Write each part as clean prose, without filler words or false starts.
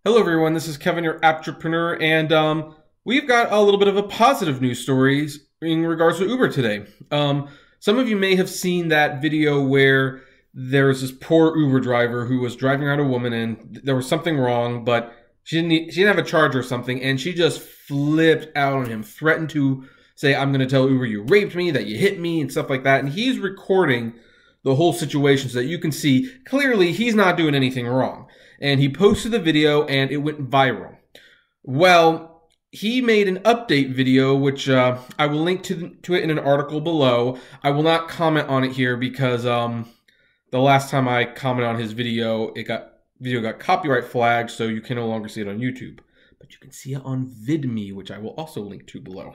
Hello everyone, this is Kevin, your entrepreneur, and we've got a little bit of a positive news story in regards to Uber today. Some of you may have seen that video where there's this poor Uber driver who was driving around a woman and there was something wrong, but she didn't have a charge or something, and she just flipped out on him, threatened to say, "I'm going to tell Uber you raped me, that you hit me," and stuff like that. And he's recording the whole situation so that you can see clearly he's not doing anything wrong. And he posted the video and it went viral. Well, he made an update video, which I will link to it in an article below. I will not comment on it here because the last time I commented on his video, video got copyright flagged, so you can no longer see it on YouTube. But you can see it on VidMe, which I will also link to below.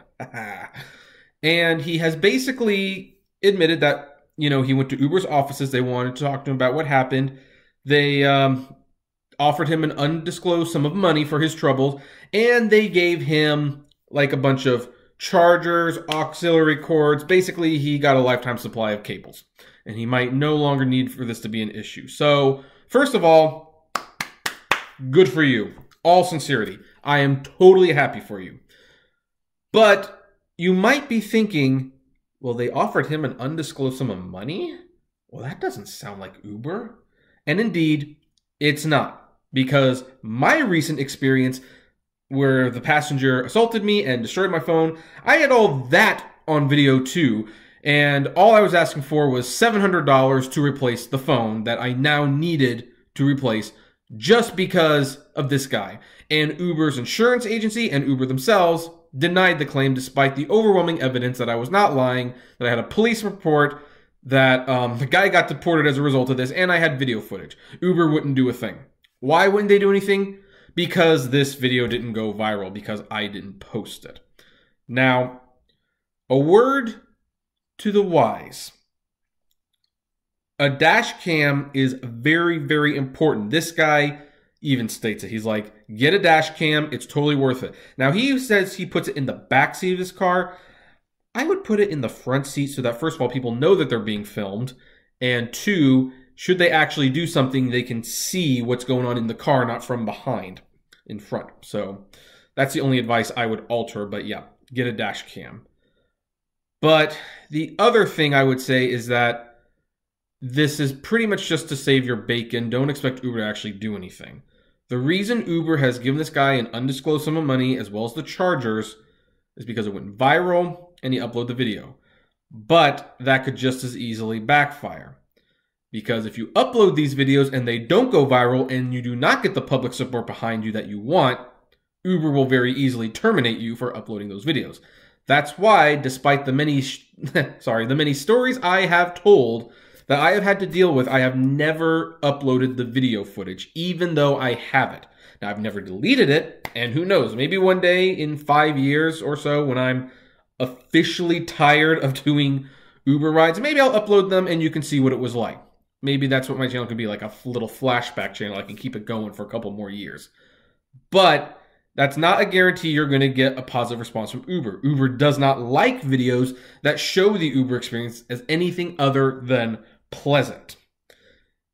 And he has basically admitted that, you know, he went to Uber's offices. They wanted to talk to him about what happened. They offered him an undisclosed sum of money for his troubles, and they gave him like a bunch of chargers, auxiliary cords. Basically, he got a lifetime supply of cables, and he might no longer need for this to be an issue. So, first of all, good for you. All sincerity. I am totally happy for you. But you might be thinking, well, they offered him an undisclosed sum of money? Well, that doesn't sound like Uber. And indeed, it's not. Because my recent experience where the passenger assaulted me and destroyed my phone, I had all that on video too. And all I was asking for was $700 to replace the phone that I now needed to replace just because of this guy. And Uber's insurance agency and Uber themselves denied the claim despite the overwhelming evidence that I was not lying, that I had a police report, that the guy got deported as a result of this, and I had video footage. Uber wouldn't do a thing. Why wouldn't they do anything? Because this video didn't go viral, because I didn't post it. Now, a word to the wise. A dash cam is very, very important. This guy even states it. He's like, get a dash cam, it's totally worth it. Now, he says he puts it in the back seat of his car. I would put it in the front seat so that, first of all, people know that they're being filmed, and two, should they actually do something, they can see what's going on in the car, not from behind, in front. So that's the only advice I would alter, but yeah, get a dash cam. But the other thing I would say is that this is pretty much just to save your bacon. Don't expect Uber to actually do anything. The reason Uber has given this guy an undisclosed sum of money, as well as the chargers, is because it went viral and he uploaded the video. But that could just as easily backfire. Because if you upload these videos and they don't go viral and you do not get the public support behind you that you want, Uber will very easily terminate you for uploading those videos. That's why, despite the many stories I have told that I have had to deal with, I have never uploaded the video footage, even though I have it. Now, I've never deleted it, and who knows, maybe one day in 5 years or so, when I'm officially tired of doing Uber rides, maybe I'll upload them and you can see what it was like. Maybe that's what my channel could be, like a little flashback channel. I can keep it going for a couple more years. But that's not a guarantee you're going to get a positive response from Uber. Uber does not like videos that show the Uber experience as anything other than pleasant.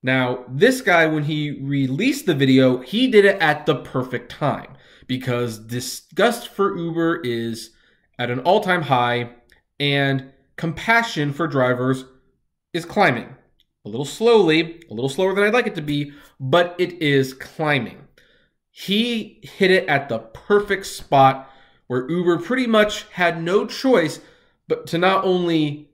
Now, this guy, when he released the video, he did it at the perfect time because disgust for Uber is at an all-time high and compassion for drivers is climbing. A little slowly, a little slower than I'd like it to be, but it is climbing. He hit it at the perfect spot where Uber pretty much had no choice but to not only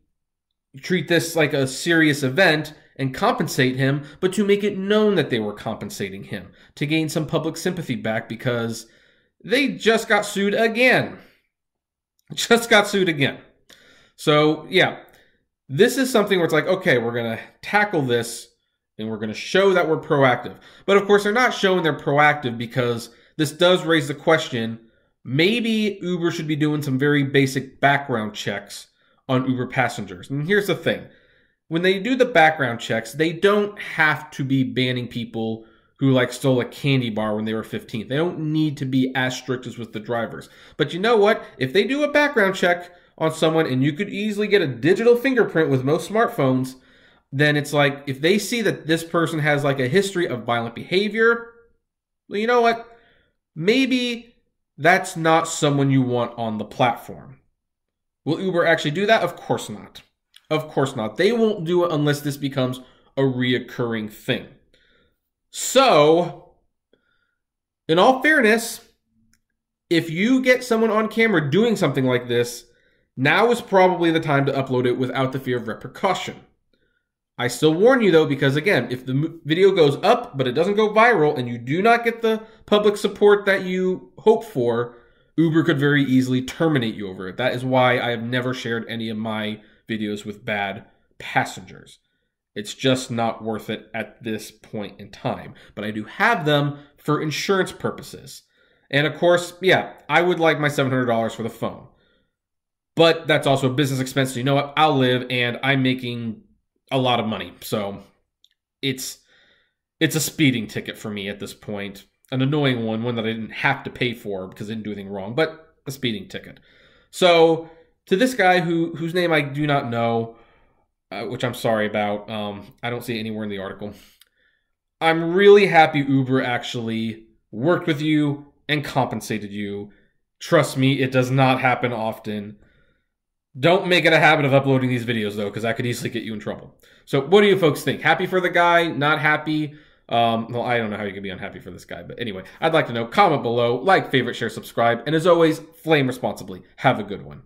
treat this like a serious event and compensate him, but to make it known that they were compensating him to gain some public sympathy back because they just got sued again. Just got sued again. So, yeah. This is something where it's like, okay, we're going to tackle this and we're going to show that we're proactive. But of course, they're not showing they're proactive because this does raise the question, maybe Uber should be doing some very basic background checks on Uber passengers. And here's the thing. When they do the background checks, they don't have to be banning people who like stole a candy bar when they were 15. They don't need to be as strict as with the drivers. But you know what? If they do a background check on someone, and you could easily get a digital fingerprint with most smartphones, then it's like, if they see that this person has like a history of violent behavior, Well, you know what? Maybe that's not someone you want on the platform. Will Uber actually do that? Of course not. Of course not. They won't do it unless this becomes a reoccurring thing. So, in all fairness, if you get someone on camera doing something like this, now is probably the time to upload it without the fear of repercussion. I still warn you though, because again, if the video goes up but it doesn't go viral and you do not get the public support that you hope for, Uber could very easily terminate you over it. That is why I have never shared any of my videos with bad passengers. It's just not worth it at this point in time. But I do have them for insurance purposes. And of course, yeah, I would like my $700 for the phone. But that's also a business expense. So you know what? I'll live, and I'm making a lot of money. So it's a speeding ticket for me at this point. An annoying one that I didn't have to pay for because I didn't do anything wrong, but a speeding ticket. So to this guy whose name I do not know, which I'm sorry about, I don't see it anywhere in the article. I'm really happy Uber actually worked with you and compensated you. Trust me, it does not happen often. Don't make it a habit of uploading these videos, though, because that could easily get you in trouble. So what do you folks think? Happy for the guy? Not happy? Well, I don't know how you can be unhappy for this guy. But anyway, I'd like to know. Comment below. Like, favorite, share, subscribe. And as always, flame responsibly. Have a good one.